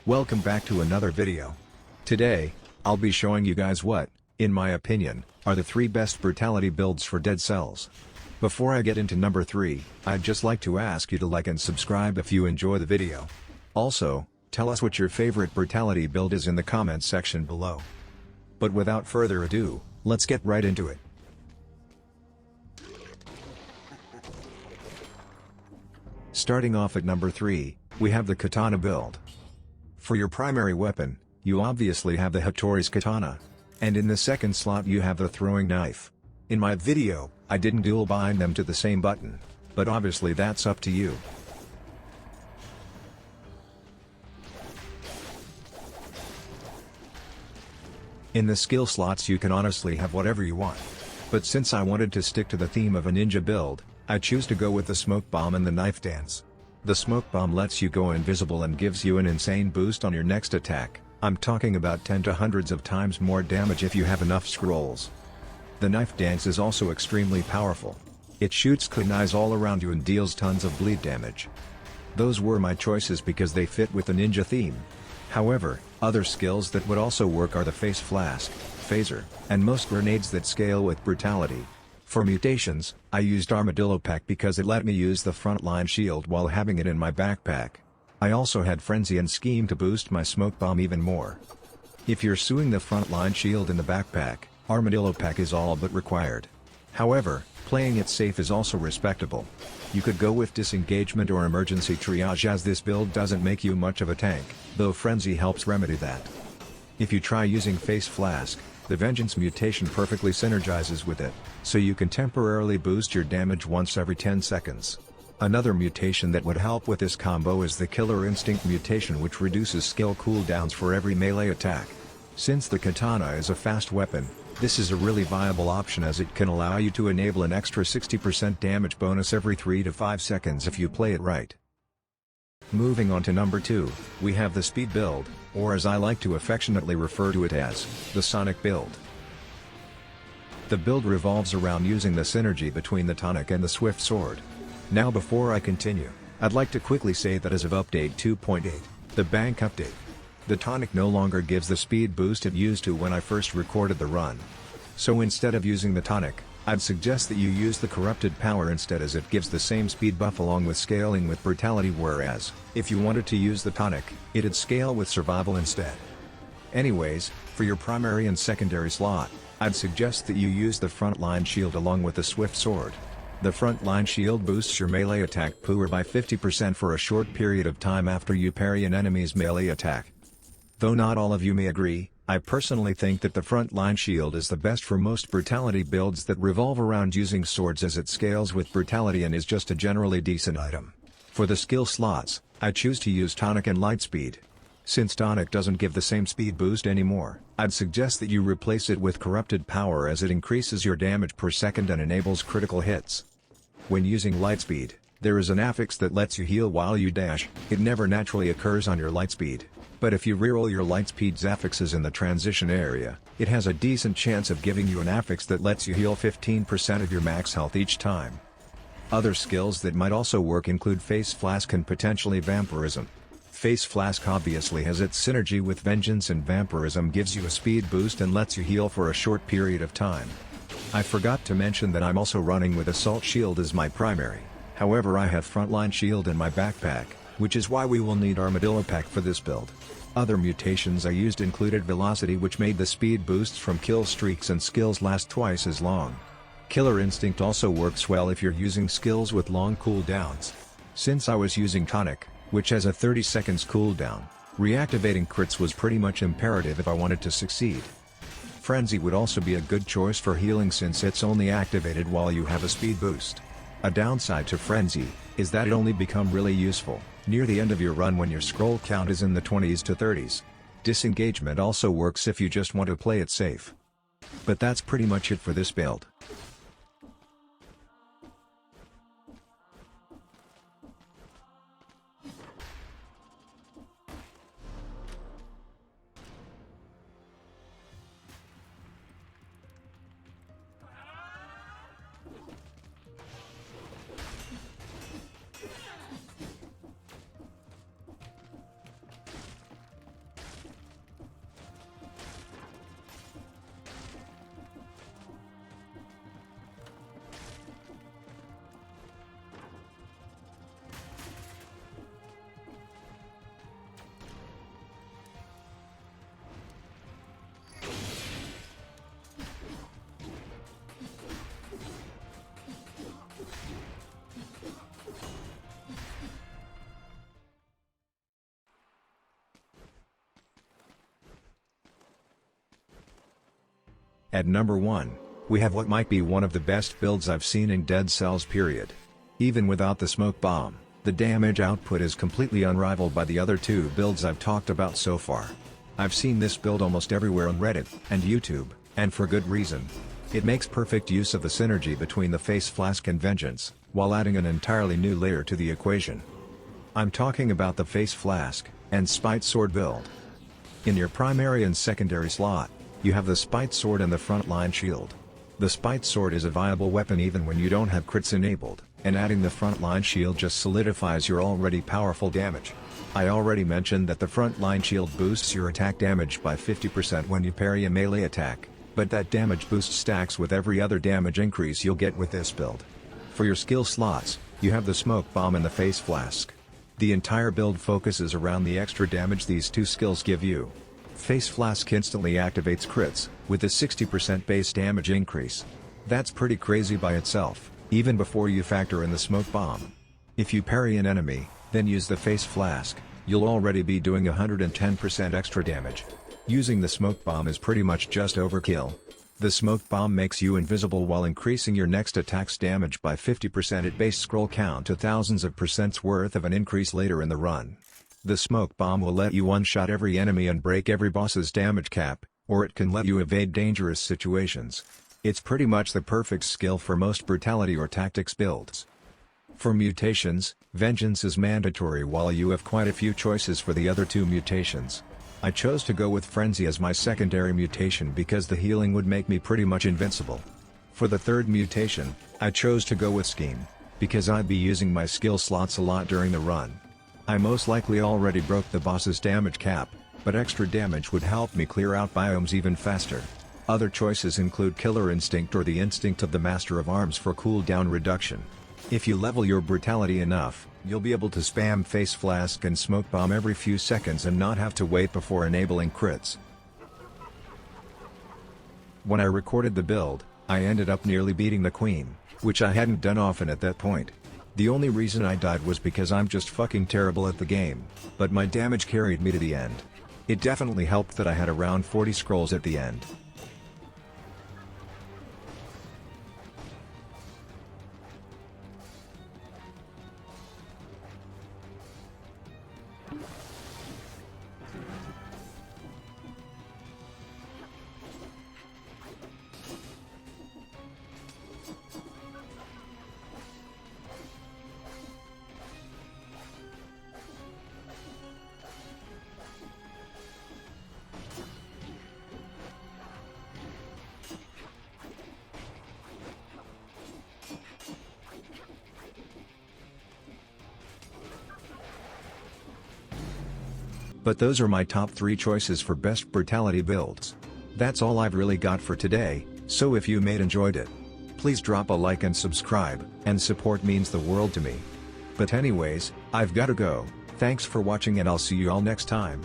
Welcome back to another video. Today, I'll be showing you guys what, in my opinion, are the 3 best brutality builds for Dead Cells. Before I get into number 3, I'd just like to ask you to like and subscribe if you enjoy the video. Also, tell us what your favorite brutality build is in the comments section below. But without further ado, let's get right into it. Starting off at number 3, we have the Katana build. For your primary weapon, you obviously have the Hattori's Katana. And in the second slot you have the throwing knife. In my video, I didn't dual bind them to the same button, but obviously that's up to you. In the skill slots you can honestly have whatever you want. But since I wanted to stick to the theme of a ninja build, I choose to go with the smoke bomb and the knife dance. The smoke bomb lets you go invisible and gives you an insane boost on your next attack. I'm talking about 10 to hundreds of times more damage if you have enough scrolls. The knife dance is also extremely powerful. It shoots kunais all around you and deals tons of bleed damage. Those were my choices because they fit with the ninja theme. However, other skills that would also work are the face flask, phaser, and most grenades that scale with brutality. For mutations, I used Armadillo Pack because it let me use the frontline shield while having it in my backpack. I also had Frenzy and Scheme to boost my smoke bomb even more. If you're suing the frontline shield in the backpack, Armadillo Pack is all but required. However, playing it safe is also respectable. You could go with Disengagement or Emergency Triage as this build doesn't make you much of a tank, though Frenzy helps remedy that. If you try using Face Flask, the Vengeance mutation perfectly synergizes with it, so you can temporarily boost your damage once every 10 seconds. Another mutation that would help with this combo is the Killer Instinct mutation, which reduces skill cooldowns for every melee attack. Since the katana is a fast weapon, this is a really viable option as it can allow you to enable an extra 60% damage bonus every 3 to 5 seconds if you play it right. Moving on to number 2, we have the Speed build, or as I like to affectionately refer to it as, the Sonic build. The build revolves around using the synergy between the tonic and the swift sword. Now before I continue, I'd like to quickly say that as of update 2.8, the bank update, the tonic no longer gives the speed boost it used to when I first recorded the run. So instead of using the tonic, I'd suggest that you use the corrupted power instead, as it gives the same speed buff along with scaling with brutality, whereas, if you wanted to use the tonic, it'd scale with survival instead. Anyways, for your primary and secondary slot, I'd suggest that you use the frontline shield along with the swift sword. The frontline shield boosts your melee attack power by 50% for a short period of time after you parry an enemy's melee attack. Though not all of you may agree, I personally think that the frontline shield is the best for most brutality builds that revolve around using swords, as it scales with brutality and is just a generally decent item. For the skill slots, I choose to use tonic and lightspeed. Since tonic doesn't give the same speed boost anymore, I'd suggest that you replace it with corrupted power, as it increases your damage per second and enables critical hits. When using lightspeed, there is an affix that lets you heal while you dash. It never naturally occurs on your lightspeed, but if you reroll your lightspeed's affixes in the transition area, it has a decent chance of giving you an affix that lets you heal 15% of your max health each time. Other skills that might also work include Face Flask and potentially Vampirism. Face Flask obviously has its synergy with Vengeance, and Vampirism gives you a speed boost and lets you heal for a short period of time. I forgot to mention that I'm also running with Assault Shield as my primary, however I have Frontline Shield in my backpack, which is why we will need Armadillo Pack for this build. Other mutations I used included Velocity, which made the speed boosts from kill streaks and skills last twice as long. Killer Instinct also works well if you're using skills with long cooldowns. Since I was using Tonic, which has a 30 seconds cooldown, reactivating crits was pretty much imperative if I wanted to succeed. Frenzy would also be a good choice for healing since it's only activated while you have a speed boost. A downside to Frenzy is that it only becomes really useful near the end of your run when your scroll count is in the 20s to 30s. Disengagement also works if you just want to play it safe. But that's pretty much it for this build. At number 1, we have what might be one of the best builds I've seen in Dead Cells period. Even without the smoke bomb, the damage output is completely unrivaled by the other two builds I've talked about so far. I've seen this build almost everywhere on Reddit and YouTube, and for good reason. It makes perfect use of the synergy between the Face Flask and Vengeance, while adding an entirely new layer to the equation. I'm talking about the Face Flask and Spite Sword build. In your primary and secondary slot, you have the Spite Sword and the Frontline Shield. The Spite Sword is a viable weapon even when you don't have crits enabled, and adding the Frontline Shield just solidifies your already powerful damage. I already mentioned that the Frontline Shield boosts your attack damage by 50% when you parry a melee attack, but that damage boost stacks with every other damage increase you'll get with this build. For your skill slots, you have the Smoke Bomb and the Face Flask. The entire build focuses around the extra damage these two skills give you. Face Flask instantly activates crits, with a 60% base damage increase. That's pretty crazy by itself, even before you factor in the Smoke Bomb. If you parry an enemy, then use the Face Flask, you'll already be doing 110% extra damage. Using the Smoke Bomb is pretty much just overkill. The Smoke Bomb makes you invisible while increasing your next attack's damage by 50% at base scroll count to thousands of percents worth of an increase later in the run. The Smoke Bomb will let you one-shot every enemy and break every boss's damage cap, or it can let you evade dangerous situations. It's pretty much the perfect skill for most brutality or tactics builds. For mutations, Vengeance is mandatory while you have quite a few choices for the other two mutations. I chose to go with Frenzy as my secondary mutation because the healing would make me pretty much invincible. For the third mutation, I chose to go with Scheme, because I'd be using my skill slots a lot during the run. I most likely already broke the boss's damage cap, but extra damage would help me clear out biomes even faster. Other choices include Killer Instinct or the Instinct of the Master of Arms for cooldown reduction. If you level your brutality enough, you'll be able to spam Face Flask and Smoke Bomb every few seconds and not have to wait before enabling crits. When I recorded the build, I ended up nearly beating the Queen, which I hadn't done often at that point. The only reason I died was because I'm just fucking terrible at the game, but my damage carried me to the end. It definitely helped that I had around 40 scrolls at the end. But those are my top 3 choices for best brutality builds. That's all I've really got for today, so if you enjoyed it, please drop a like and subscribe, and support means the world to me. But anyways, I've gotta go, thanks for watching and I'll see you all next time.